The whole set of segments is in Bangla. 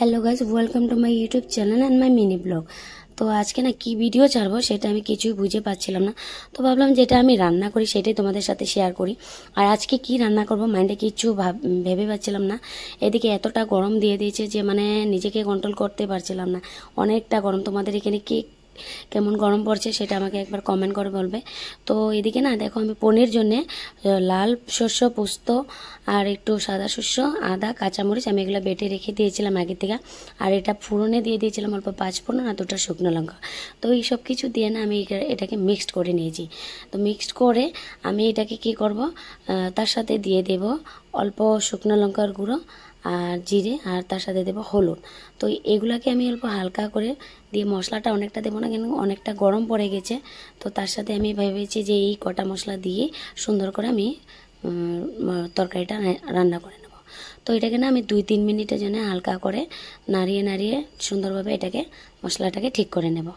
Hello guys, welcome to my YouTube channel and my mini blog. তো আজকে না কি ভিডিও ছাড়বো সেটা আমি কিছুই বুঝে পাচ্ছিলাম না। তো ভাবলাম যেটা আমি রান্না করি সেটাই তোমাদের সাথে শেয়ার করি। আর আজকে কি রান্না করব মাইন্ডে কিছু ভেবে পাচ্ছিলাম না। এদিকে এতটা গরম দিয়ে দিয়েছে যে মানে নিজেকে কন্ট্রোল করতে পারছিলাম না, অনেকটা গরম। তোমাদের এখানে কি কেমন গরম পড়ছে সেটা আমাকে একবার কমেন্ট করে বলবে। তো এদিকে না দেখো, আমি পনির জন্যে লাল শস্য, পোস্ত আর একটু সাদা শস্য, আদা, কাঁচামরিচ আমি এগুলো বেটে রেখে দিয়েছিলাম আগে থেকে। আর এটা ফোড়নে দিয়ে দিয়েছিলাম অল্প পাঁচফোড়ন আর দুটো শুকনো লঙ্কা। তো এই সব কিছু দিয়ে না আমি এটাকে মিক্সড করে নিয়েছি। তো মিক্সড করে আমি এটাকে কি করব, তার সাথে দিয়ে দেব অল্প শুকনো লঙ্কার গুঁড়ো আর জিরে, আর তার সাথে দেবো হলুদ। তো এগুলাকে আমি অল্প হালকা করে দিয়ে, মশলাটা অনেকটা দেবো না কিন্তু অনেকটা গরম পড়ে গেছে। তো তার সাথে আমি ভেবেছি যে এই কটা মশলা দিয়ে সুন্দর করে আমি তরকারিটা রান্না করে নেব। তো এটাকে না আমি 2-3 মিনিটের জন্য হালকা করে নাড়িয়ে নাড়িয়ে সুন্দরভাবে এটাকে মশলাটাকে ঠিক করে নেব।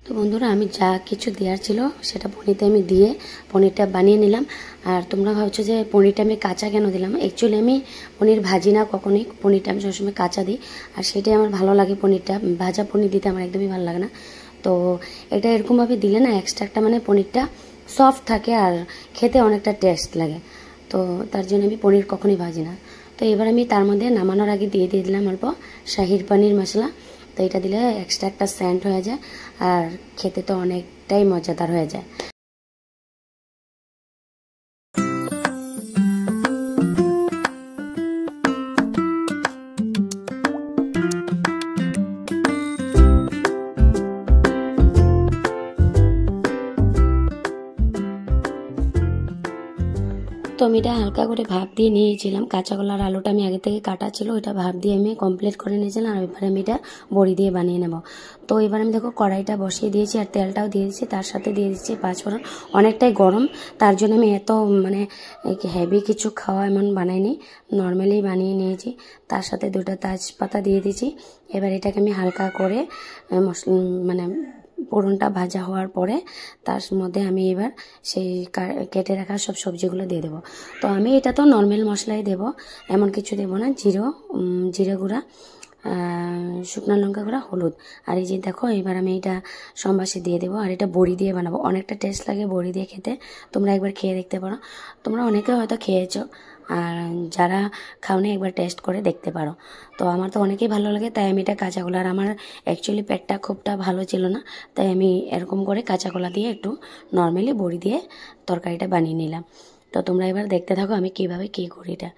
তো বন্ধুরা, আমি যা কিছু দেওয়ার ছিল সেটা পনিরতে আমি দিয়ে পনিরটা বানিয়ে নিলাম। আর তোমরা ভাবছো যে পনিরটা আমি কাঁচা কেন দিলাম। অ্যাকচুয়ালি আমি পনির ভাজি না কখনোই, পনিরটা আমি সবসময় কাঁচা দিই। আর সেটাই আমার ভালো লাগে, পনিরটা ভাজা পনির দিতে আমার একদমই ভালো লাগে না। তো এটা এরকমভাবে দিলে না এক্সট্রা একটা মানে পনিরটা সফট থাকে আর খেতে অনেকটা টেস্ট লাগে। তো তার জন্য আমি পনির কখনোই ভাজি না। তো এবার আমি তার মধ্যে নামানোর আগে দিয়ে দিলাম অল্প শাহির পনির মশলা। তো এটা দিলে এক্সট্রা একটা সেন্ট হয়ে যায় আর খেতে তো অনেকটাই মজাদার হয়ে যায়। তো আমি এটা হালকা করে ভাপ দিয়ে নিয়েছিলাম। কাঁচা কলা আর আলুটা আমি আগে থেকে কাটা ছিল, ওইটা ভাপ দিয়ে আমি কমপ্লিট করে নিয়েছিলাম। আর এবারে আমি এটা বড়ি দিয়ে বানিয়ে নেব। তো এবার আমি দেখো কড়াইটা বসিয়ে দিয়েছি আর তেলটাও দিয়ে দিচ্ছি, তার সাথে দিয়ে দিচ্ছি পাঁচফোড়ন। অনেকটাই গরম, তার জন্য আমি এত মানে হেভি কিছু খাওয়া এমন বানাইনি, নর্মালি বানিয়ে নিয়েছি। তার সাথে দুটো তেজপাতা দিয়ে দিয়েছি। এবার এটাকে আমি হালকা করে মানে ফোড়নটা ভাজা হওয়ার পরে তার মধ্যে আমি এবার সেই কেটে রাখা সব সবজিগুলো দিয়ে দেবো। তো আমি এটা তো নর্মাল মশলাই দেবো, এমন কিছু দেবো না। জিরে গুঁড়া, শুকনো লঙ্কা গুঁড়া, হলুদ। আর এই যে দেখো এবার আমি এটা সম্বাসে দিয়ে দেবো। আর এটা বড়ি দিয়ে বানাবো, অনেকটা টেস্ট লাগে বড়ি দিয়ে খেতে। তোমরা একবার খেয়ে দেখতে পারো, তোমরা অনেকে হয়তো খেয়েছো, আর যারা খাওনি একবার টেস্ট করে দেখতে পারো। তো আমার তো অনেকেই ভালো লাগে, তাই আমি এটা কাঁচা কলা, আর আমার অ্যাকচুয়ালি পেটটা খুবটা ভালো ছিল না, তাই আমি এরকম করে কাঁচা কলা দিয়ে একটু নর্মালি বড়ি দিয়ে তরকারিটা বানিয়ে নিলাম। তো তোমরা এবার দেখতে থাকো আমি কীভাবে কী করি এটা।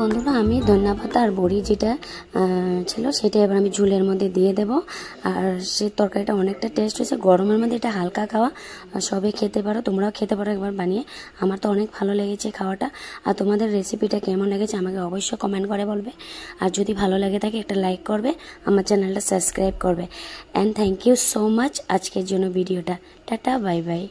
বন্ধুরা আমি ধনিয়া পাতা আর বড়ি যেটা ছিল সেটা এবার আমি ঝুলের মধ্যে দিয়ে দেব। আর সেই তরকারিটা অনেকটা টেস্ট হয়েছে, গরমের মধ্যে এটা হালকা খাওয়া, সবাই খেতে পারো, তোমরাও খেতে পারো একবার বানিয়ে। আমার তো অনেক ভালো লেগেছে খাওয়াটা। আর তোমাদের রেসিপিটা কেমন লেগেছে আমাকে অবশ্যই কমেন্ট করে বলবে। আর যদি ভালো লেগে থাকে একটা লাইক করবে, আমার চ্যানেলটা সাবস্ক্রাইব করবে। And thank you so much আজকের জন্য ভিডিওটা। Tata, bye by.